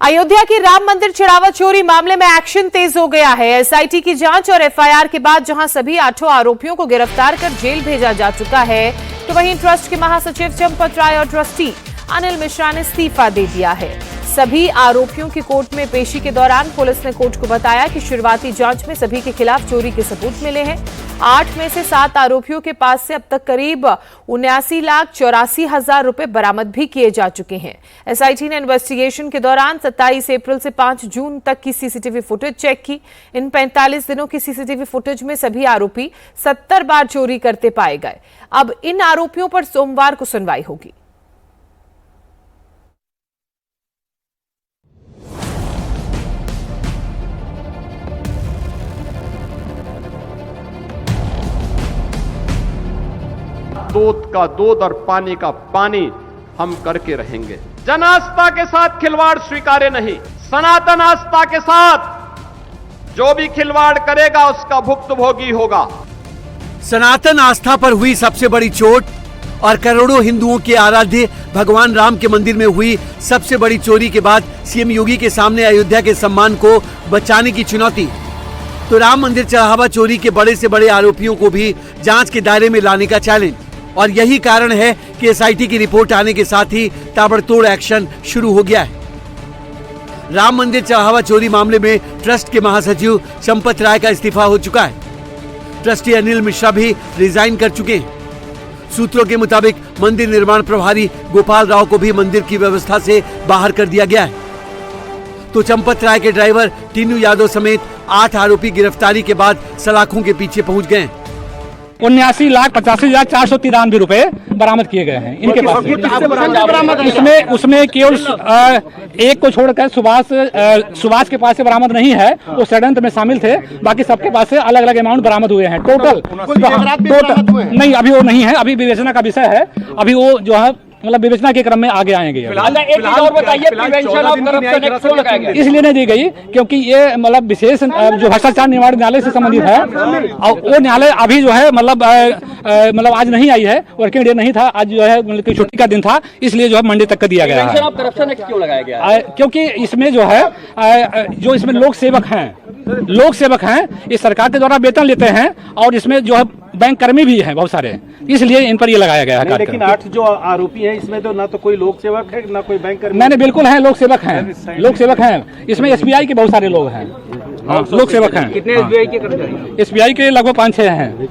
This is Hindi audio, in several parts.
अयोध्या की राम मंदिर चढ़ावा चोरी मामले में एक्शन तेज हो गया है। एसआईटी की जांच और एफआईआर के बाद जहां सभी 8 आरोपियों को गिरफ्तार कर जेल भेजा जा चुका है, तो वहीं ट्रस्ट के महासचिव चंपत राय और ट्रस्टी अनिल मिश्रा ने इस्तीफा दे दिया है। सभी आरोपियों की कोर्ट में पेशी के दौरान पुलिस ने कोर्ट को बताया कि शुरुआती जांच में सभी के खिलाफ चोरी के सबूत मिले हैं। 8 में से 7 आरोपियों के पास से अब तक करीब 79,84,000 रुपए बरामद भी किए जा चुके हैं। एसआईटी ने इन्वेस्टिगेशन के दौरान 27 अप्रैल से 5 जून तक की सीसीटीवी फुटेज चेक की। इन 45 दिनों की सीसीटीवी फुटेज में सभी आरोपी 70 बार चोरी करते पाए गए। अब इन आरोपियों पर सोमवार को सुनवाई होगी। दूध का दूध और पानी का पानी हम करके रहेंगे। जन आस्था के साथ खिलवाड़ स्वीकार्य नहीं। सनातन आस्था के साथ जो भी खिलवाड़ करेगा उसका भुक्तभोगी होगा। सनातन आस्था पर हुई सबसे बड़ी चोट और करोड़ों हिंदुओं के आराध्य भगवान राम के मंदिर में हुई सबसे बड़ी चोरी के बाद सीएम योगी के सामने अयोध्या के सम्मान को बचाने की चुनौती। तो राम मंदिर चढ़ावा चोरी के बड़े से बड़े आरोपियों को भी जांच के दायरे में लाने का चैलेंज। और यही कारण है कि एसआईटी की रिपोर्ट आने के साथ ही ताबड़तोड़ एक्शन शुरू हो गया है। राम मंदिर चढ़ावा चोरी मामले में ट्रस्ट के महासचिव चंपत राय का इस्तीफा हो चुका है। ट्रस्टी अनिल मिश्रा भी रिजाइन कर चुके हैं। सूत्रों के मुताबिक मंदिर निर्माण प्रभारी गोपाल राव को भी मंदिर की व्यवस्था से बाहर कर दिया गया है। तो चंपत राय के ड्राइवर टीनू यादव समेत 8 आरोपी गिरफ्तारी के बाद सलाखों के पीछे पहुंच गए। 79,85,493 रुपए बरामद किए गए हैं इनके पास। उसमें केवल एक को छोड़कर सुभाष के पास से बरामद नहीं है, वो षड्यंत्र में शामिल थे। बाकी सबके पास से अलग अलग अमाउंट बरामद हुए हैं। टोटल नहीं, अअभी वो नहीं है, अभी विवेचना का विषय है। अभी वो जो है मतलब विवेचना के क्रम में आगे आएंगे। एक चीज और बताइए, प्रिवेंशन ऑफ करप्शन एक्ट क्यों लगाया गया? इसलिए नहीं दी गई क्योंकि ये मतलब विशेष जो भ्रष्टाचार निवारण न्यायालय से संबंधित है, और वो न्यायालय अभी जो है मतलब आज नहीं आई है, वर्किंग डे नहीं था, आज जो है मतलब छुट्टी का दिन था, इसलिए जो है मंडे तक का दिया गया है। प्रिवेंशन ऑफ करप्शन एक्ट क्यों लगाया गया? क्योंकि इसमें जो है जो इसमें लोक सेवक हैं, इस सरकार के द्वारा वेतन लेते हैं, और इसमें जो है बैंक कर्मी भी हैं बहुत सारे, इसलिए इन पर ये लगाया गया है। लेकिन 8 जो आरोपी हैं इसमें तो ना तो कोई लोक सेवक है ना कोई बैंक कर्मी। मैंने बिल्कुल है, लोक सेवक हैं। इसमें एसबीआई के बहुत सारे लोग हैं। हाँ, लोक सेवक हैं। कितने एसबीआई के कर्मचारी? एसबीआई के लगभग 5-6 हैं।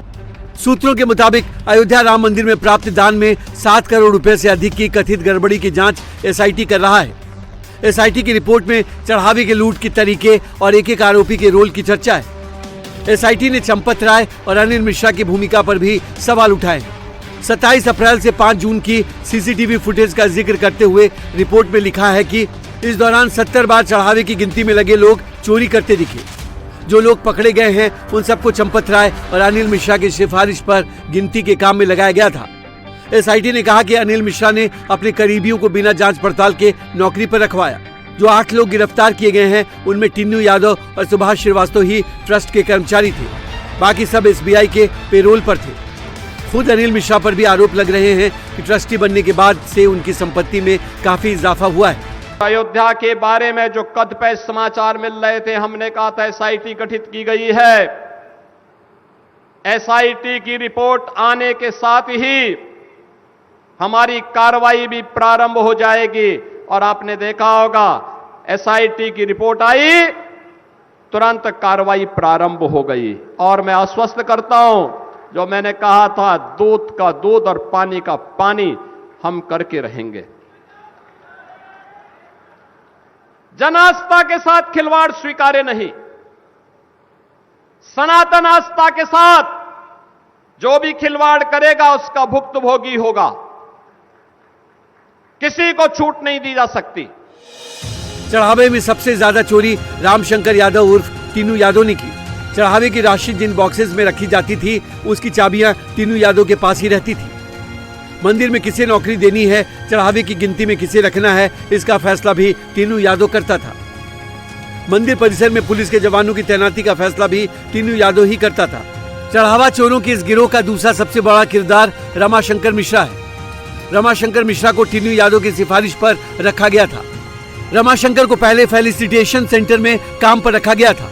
सूत्रों के मुताबिक अयोध्या राम मंदिर में प्राप्त दान में 7 करोड़ रुपए से अधिक की कथित गड़बड़ी की जांच एसआईटी कर रहा है। एसआईटी की रिपोर्ट में चढ़ावे के लूट के तरीके और एक आरोपी के रोल की चर्चा है। एसआईटी ने चंपत राय और अनिल मिश्रा की भूमिका पर भी सवाल उठाए। 27 अप्रैल से 5 जून की सीसीटीवी फुटेज का जिक्र करते हुए रिपोर्ट में लिखा है कि इस दौरान 70 बार चढ़ावे की गिनती में लगे लोग चोरी करते दिखे। जो लोग पकड़े गए हैं उन सबको चंपत राय और अनिल मिश्रा की सिफारिश पर गिनती के काम में लगाया गया था। एसआईटी ने कहा कि अनिल मिश्रा ने अपने करीबियों को बिना जांच पड़ताल के नौकरी पर रखवाया। जो 8 लोग गिरफ्तार किए गए हैं उनमें टीनू यादव और सुभाष श्रीवास्तव ही ट्रस्ट के कर्मचारी थे, बाकी सब एसबीआई के पेरोल पर थे। खुद अनिल मिश्रा पर भी आरोप लग रहे हैं कि ट्रस्टी बनने के बाद से उनकी संपत्ति में काफी इजाफा हुआ है। अयोध्या के बारे में जो कदपे समाचार मिल रहे थे, हमने कहा था एसआईटी गठित की गई है। एसआईटी की रिपोर्ट आने के साथ ही हमारी कार्रवाई भी प्रारंभ हो जाएगी। और आपने देखा होगा एसआईटी की रिपोर्ट आई, तुरंत कार्रवाई प्रारंभ हो गई। और मैं आश्वस्त करता हूं, जो मैंने कहा था, दूध का दूध और पानी का पानी हम करके रहेंगे। जन आस्था के साथ खिलवाड़ स्वीकार्य नहीं। सनातन आस्था के साथ जो भी खिलवाड़ करेगा उसका भुक्तभोगी होगा। किसी को छूट नहीं दी जा सकती। चढ़ावे में सबसे ज्यादा चोरी रामशंकर यादव उर्फ टीनू यादव ने की। चढ़ावे की राशि जिन बॉक्सेस में रखी जाती थी उसकी चाबियां टीनू यादव के पास ही रहती थी। मंदिर में किसे नौकरी देनी है, चढ़ावे की गिनती में किसे रखना है, इसका फैसला भी टीनू यादव करता था। मंदिर परिसर में पुलिस के जवानों की तैनाती का फैसला भी टीनू यादव ही करता था। चढ़ावा चोरों के इस गिरोह का दूसरा सबसे बड़ा किरदार रमाशंकर मिश्रा है। रमाशंकर मिश्रा को टीनू यादव की सिफारिश पर रखा गया था। रमाशंकर को पहले फेलिसिटेशन सेंटर में काम पर रखा गया था।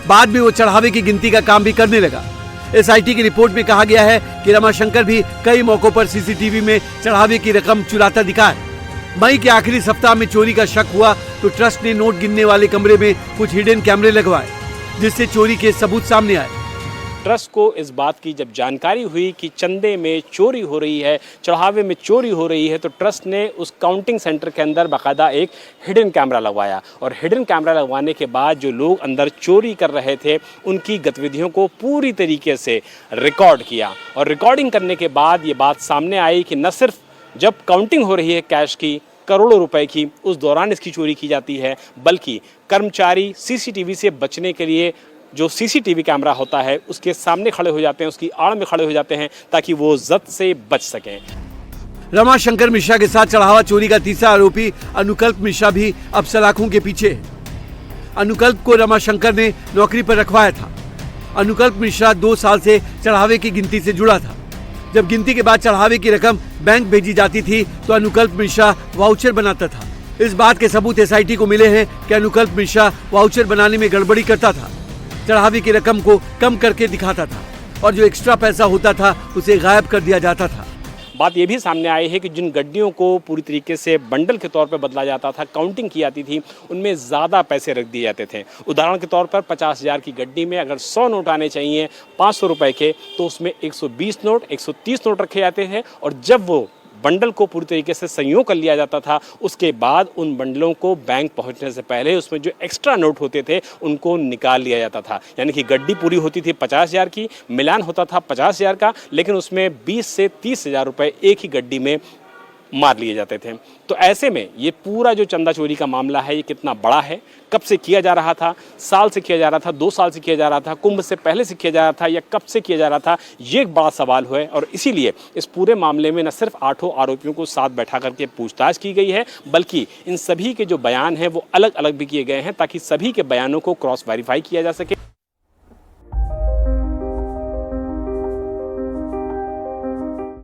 बाद में वो चढ़ावे की गिनती का काम भी करने लगा। एसआईटी की रिपोर्ट में कहा गया है कि रमाशंकर भी कई मौकों पर सीसीटीवी में चढ़ावे की रकम चुराता दिखा है। मई के आखिरी सप्ताह में चोरी का शक हुआ तो ट्रस्ट ने नोट गिनने वाले कमरे में कुछ हिडन कैमरे लगवाए, जिससे चोरी के सबूत सामने आए। ट्रस्ट को इस बात की जब जानकारी हुई कि चंदे में चोरी हो रही है, चढ़ावे में चोरी हो रही है, तो ट्रस्ट ने उस काउंटिंग सेंटर के अंदर बाकायदा एक हिडन कैमरा लगवाया। और हिडन कैमरा लगवाने के बाद जो लोग अंदर चोरी कर रहे थे उनकी गतिविधियों को पूरी तरीके से रिकॉर्ड किया। और रिकॉर्डिंग करने के बाद ये बात सामने आई कि न सिर्फ जब काउंटिंग हो रही है कैश की, करोड़ों रुपए की, उस दौरान इसकी चोरी की जाती है, बल्कि कर्मचारी सीसीटीवी से बचने के लिए जो सीसीटीवी कैमरा होता है उसके सामने खड़े हो जाते हैं, उसकी आड़ में खड़े हो जाते हैं ताकि वो जद से बच सकें। रमाशंकर मिश्रा के साथ चढ़ावा चोरी का तीसरा आरोपी अनुकल्प मिश्रा भी अब सलाखों के पीछे है। अनुकल्प को रमाशंकर ने नौकरी पर रखवाया था। अनुकल्प मिश्रा 2 साल से चढ़ावे की गिनती से जुड़ा था। जब गिनती के बाद चढ़ावे की रकम बैंक भेजी जाती थी तो अनुकल्प मिश्रा वाउचर बनाता था। इस बात के सबूत एसआईटी को मिले हैं कि अनुकल्प मिश्रा वाउचर बनाने में गड़बड़ी करता था, चढ़ावे की रकम को कम करके दिखाता था और जो एक्स्ट्रा पैसा होता था उसे गायब कर दिया जाता था। बात यह भी सामने आई है कि जिन गड्डियों को पूरी तरीके से बंडल के तौर पर बदला जाता था, काउंटिंग की जाती थी, उनमें ज़्यादा पैसे रख दिए जाते थे। उदाहरण के तौर पर 50,000 की गड्डी में अगर 100 नोट आने चाहिए 500 रुपए के, तो उसमें 120 नोट, 130 नोट रखे जाते थे। और जब वो बंडल को पूरी तरीके से संयोग कर लिया जाता था, उसके बाद उन बंडलों को बैंक पहुंचने से पहले उसमें जो एक्स्ट्रा नोट होते थे उनको निकाल लिया जाता था। यानी कि गड्डी पूरी होती थी 50,000 की, मिलान होता था 50,000 का, लेकिन उसमें 20 से 30,000 रुपए एक ही गड्डी में मार लिए जाते थे। तो ऐसे में ये पूरा जो चंदा चोरी का मामला है ये कितना बड़ा है, कब से किया जा रहा था, साल से किया जा रहा था, 2 साल से किया जा रहा था, कुंभ से पहले से किया जा रहा था या कब से किया जा रहा था, ये एक बड़ा सवाल है। और इसीलिए इस पूरे मामले में न सिर्फ 8 आरोपियों को साथ बैठा करके पूछताछ की गई है, बल्कि इन सभी के जो बयान हैं वो अलग अलग भी किए गए हैं ताकि सभी के बयानों को क्रॉस वेरीफाई किया जा सके।